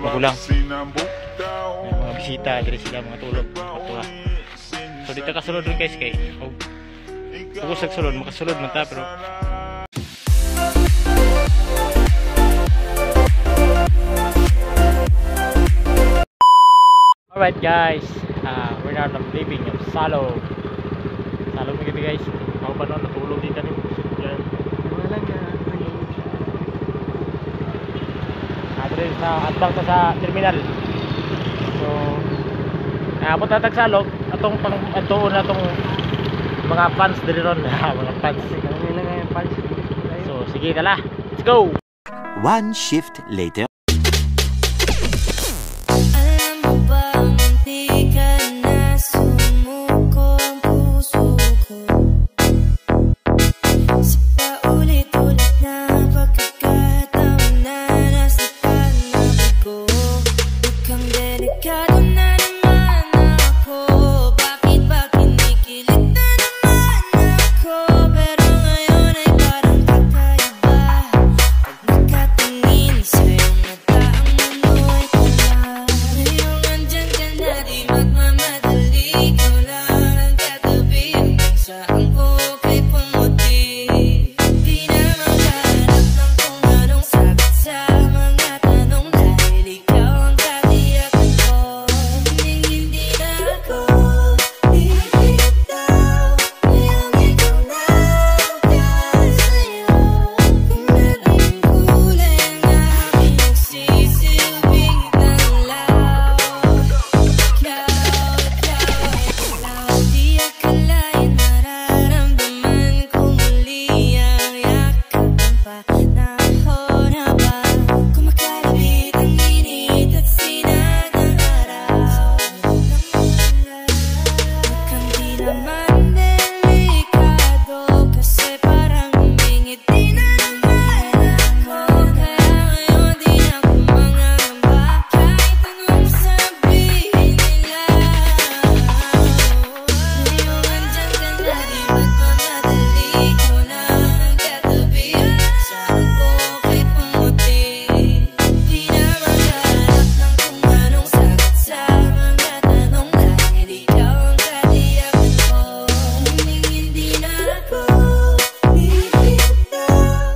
magulang. Mga bisita, dito sila mga tulog. So dito kasulod rin guys kay kung sulod, makasulod man ta pero alright guys, we're now leaving of Salo mga guys. Ako pa noon natulog din kami. Sa atbang sa terminal. So abot na tagsalog atong atuon na tong mga fans diri ron. Mga fans. So sige tala. Let's go. One shift later.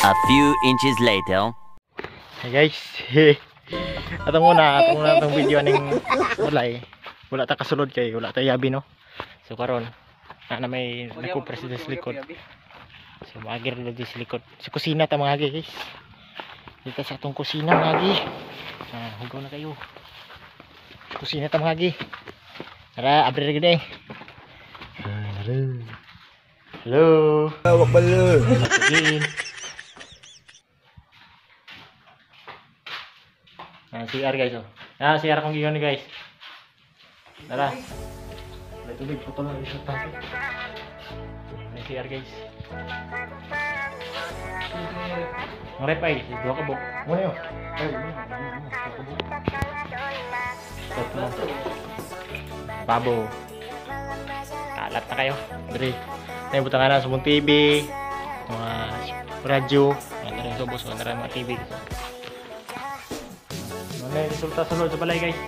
A few inches later. Hey guys, atong itong video ning wala ta kasulod kay wala ta yabi no. So karon na may nagkumpres sa likod. So maagir na di sa likod. Sa kusina ta mga guys. Dito sa atong kusina mga guys. Hugaw na kayo. Kusina ta mga guys. Tara, abri ra gid eh. Hello. Wag balo. CR guys oh. CR kong giyon guys. Tara. May tubig putol na isot tayo. May CR guys. Ngorep ay, dua ka buk. Muna yo. Babo. Kalat na kayo. Dre. Tayo butang na sa mong TV, mga radyo, mga sobos, mga TV. May resulta sunod sa balay guys.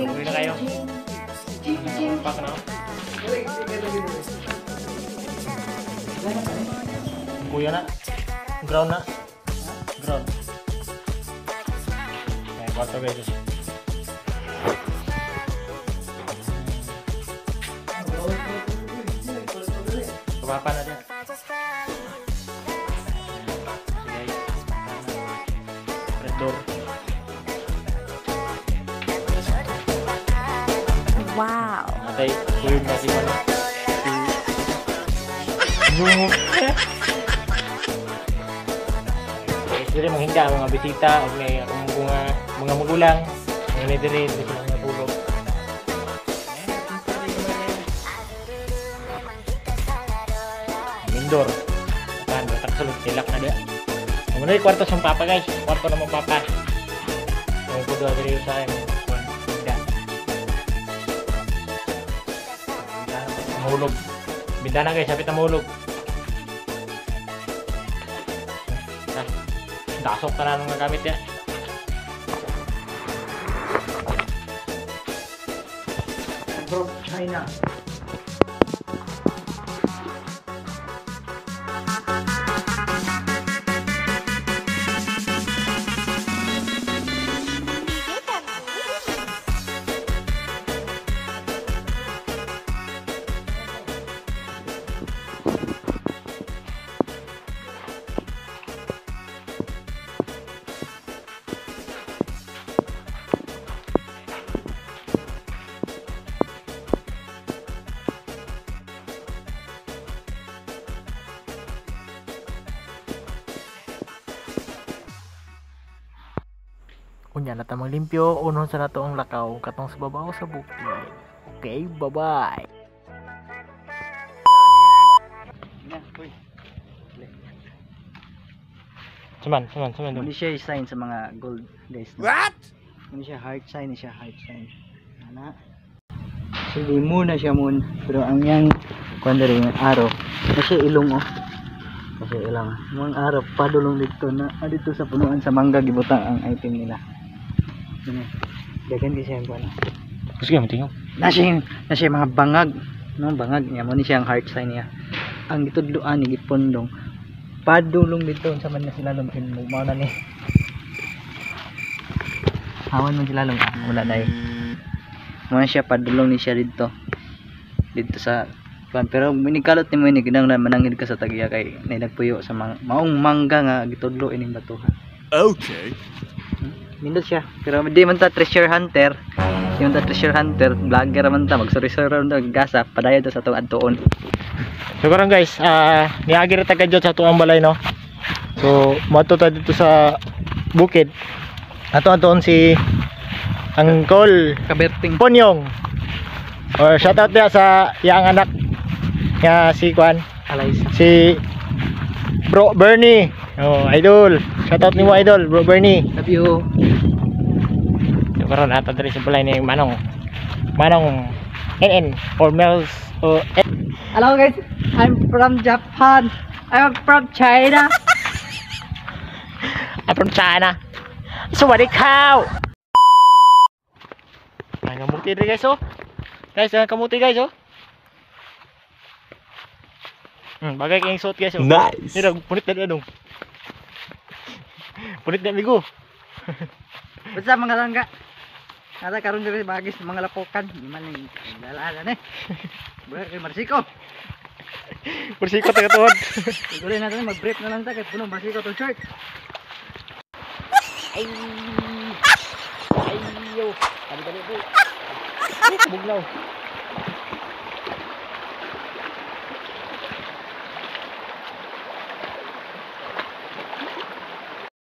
Uwi na kayo. Pak na. Kuya na. Ground na. Ground. Ayan, kwarto guys. Kumapa na dyan. Red door. Wow. Matay, kuya na si Mano. Dili manghinda ang mga bisita o may mga magulang, mga nidiri, hindi sila natulog. Indoor. Kan, batak sulod, tilak na dia. Muna yung kwarto sa papa guys, kwarto na mong papa. May kudo diri sa amin. Mahulog. Bintana guys, sapit na mahulog. Dasok na nang nagamit yan. From China. Unya na tamang limpyo, unon sa nato ang lakaw katong sa babaw sa bukid. Okay, bye-bye. Saman. Hindi siya sign sa mga gold guys. What? Hindi siya heart sign, Ana. Sige muna siya muna. Pero ang yang kuan diri yung araw. Kasi ilong oh. Kasi ilang mga araw padulong dito na dito sa punuan sa mangga gibutang ang item nila. Ano? Dagan kasi ang kuan. Sige, matingog. Na siya mga bangag, no, bangag niya mo ni siyang heart sign niya. Ang gitudloan ni gipondong padulong dito sa man na sila lumakin mo na ni. Hawan man sila lumakin mula dai. Mo siya padulong ni siya dito. Dito sa kuan pero minikalot ni mo ni ginang manangid ka sa tagiya kay nagpuyo sa maong mangga nga gitudlo ining batuhan. Okay. Mindot siya. Pero di man ta treasure hunter. Di man ta treasure hunter, vlogger man ta, magsuri-suri man ta gasa padayon ta sa tuong adtuon. So karon guys, niagi ra ta kadyo sa tuang balay no. So moto ta dito sa bukid. Ato-aton si Uncle Kaberting Ponyong. Or shout out dia sa yang anak ya si Kwan, alay. si Bro Bernie. Oh, idol. Shout out nimo idol, Bro Bernie. Love you. So karon ato diri sa balay ni Manong NN or Mels o Hello guys, I'm from Japan. I'm from China. I'm from China. Sawadee cow. Ay, kamuti diri guys oh. Guys, kamuti guys oh. Bagay kayong suot guys oh. Nice. Mira, punit na dong. Punit na migo. Basta mga langga. Nada karon diri bagis mga lapokan, man ni lalaan eh. Buhay kay Marsiko. Bersiko taga tuhod. Siguro natin mag-brief na lang ta kay puno Marsiko to shirt. Ayo. Dali po. Buglaw.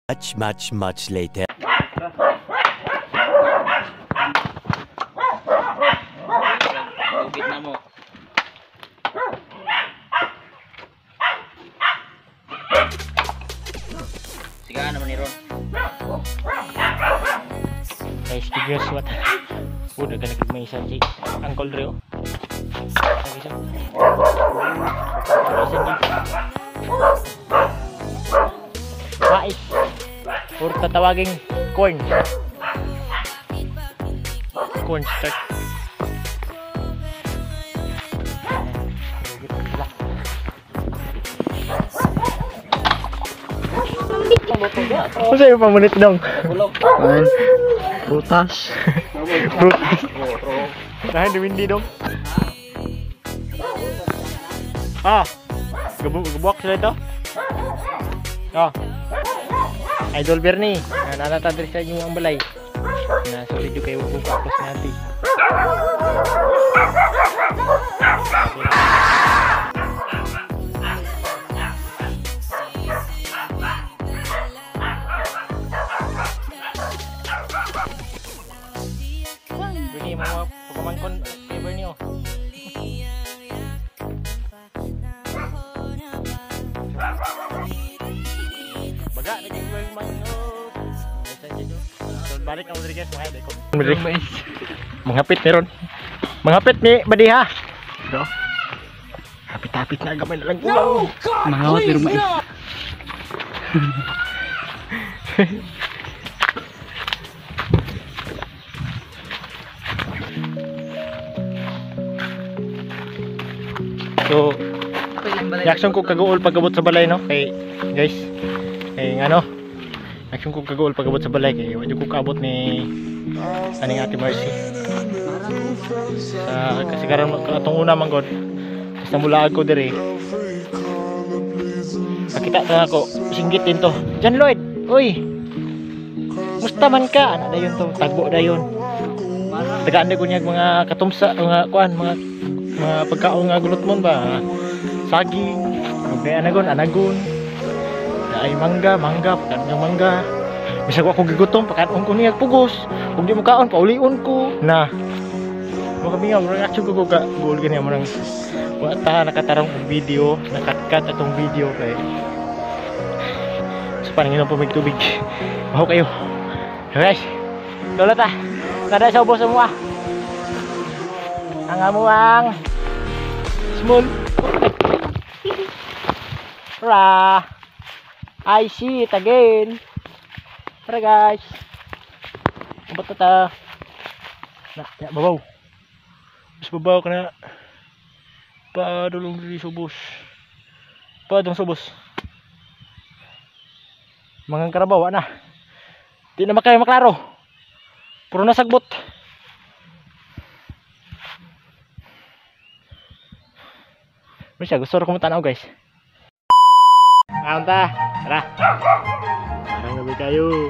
Much later. Bukit na mo. Sigahan naman ni Ron. Guys, tigres what? Udah ganag may isa si Uncle Rio. Isa. Mais. Or tatawaging corn. Corn start. Ano sa'yo pamunit dong? Man, prutas. Fruit. Dahil dimindi dong. Gabuak sila ito. Idol Bernie. Nanatadri sa inyo ang balay. Nasulit yung kayo kung kapos natin. Bernie, mga pagpamangkon kay Bernie oh. Baga, naging Bernie mangot. Balik ang Rodriguez, mga idol ko. Manghapit meron. Manghapit ni Badiha. Bro. Hapit-hapit na gamay na lang. Mangawat pero mais. So, reaction ko kaguol pagabot sa balay no kay guys. Kay ano? Reaction ko kaguol pagabot sa balay kay wala ko kaabot ni aning Ate Mercy. Kasi karon atong una man god. Basta mula ako dire. Nakita ta ako, singgit din to. John Lloyd, uy. Musta man ka? Ano dayon to? Tagbo dayon. Tagaan ko niya mga katumsa, mga kuan, mga pagkaon nga gulot mon ba. Saging, kay anagon. Ay mangga, pagkaon ng mangga. Bisag ako gigutom, pagkaon ko niya pugos. Kung di mo kaon, paulion ko. Na. Mo kami nga reaction ko ka goal gani mo nang wa ta nakatarong og video, nakatkat atong video kay. Sa paningin ng tubig. Baho kayo. Guys. Lola ta. Kada sa ubos mo ah. Ang amuang small. Ra. I see it again. Tara guys. Abot ta. Ya babaw. Mas babaw ka na. Padulong diri subos. Padong subos. Mangang karabaw na. Di na makayo maklaro. Puro na sagbot. Masya gusto ko tanaw guys. Anta, tara. Parang nabi kayo.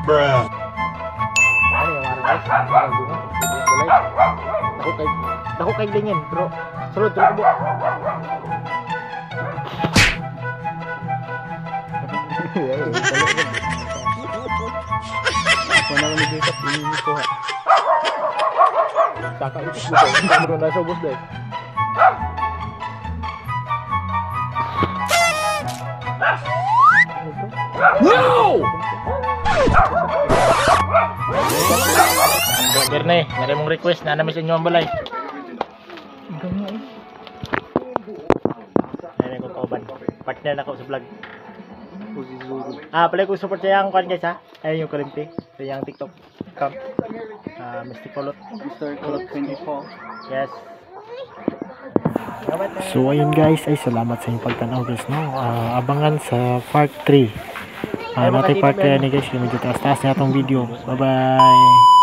Bruh. Ano yung marang guys? Dako kay lingin, pero sulod ko. Ako na lang nag-iisap, ini ko ha. Saka ito ko, hindi mo na sa ubos dahil. No! Brother na eh, meron mong request na namin sa inyo ang balay. Ayun ko kauban. Partner na ako sa vlog. Pala ko support sa yung kwan guys ha. Ayun yung kalimti. Sa yung TikTok account. Mr. Kolot. Mr. Kolot 24. Yes. So ayun guys, ay salamat sa inyong pagtanaw guys no. Abangan sa part 3. Natin part 3 ni guys, medyo taas-taas na itong video. Bye bye.